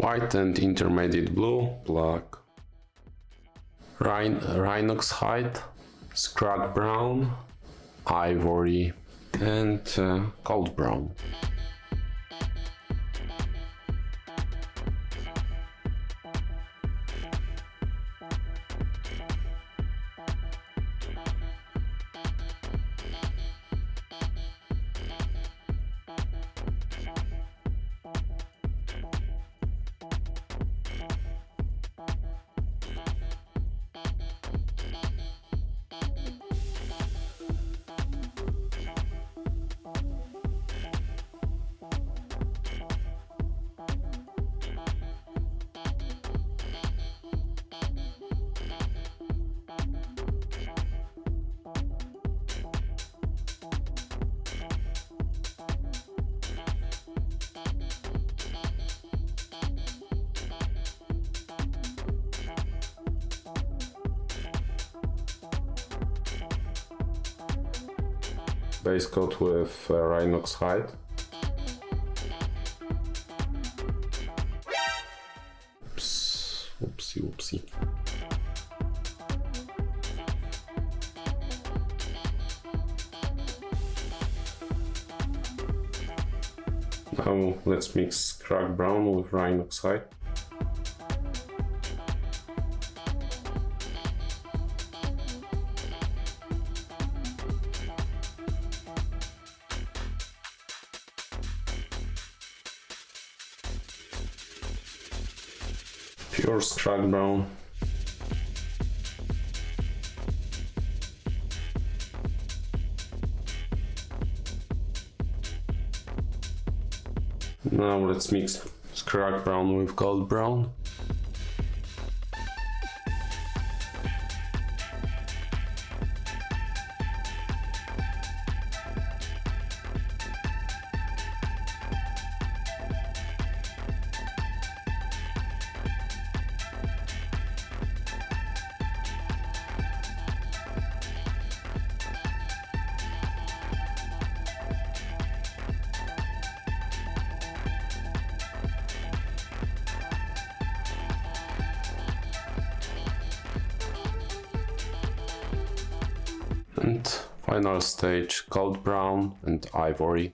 white and intermediate blue, black, Rhinox hide, scrag brown, ivory, and gold brown. Base coat with Rhinox hide. Oops, whoopsie. Now let's mix scrag brown with Rhinox hide. Pure scrag brown. Now let's mix scrag brown with gold brown. And final stage, gold brown and ivory.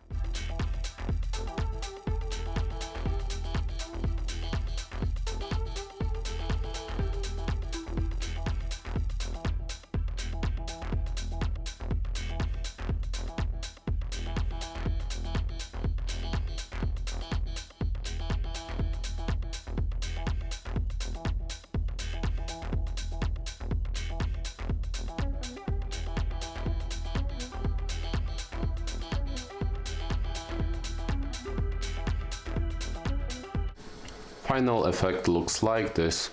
Final effect looks like this.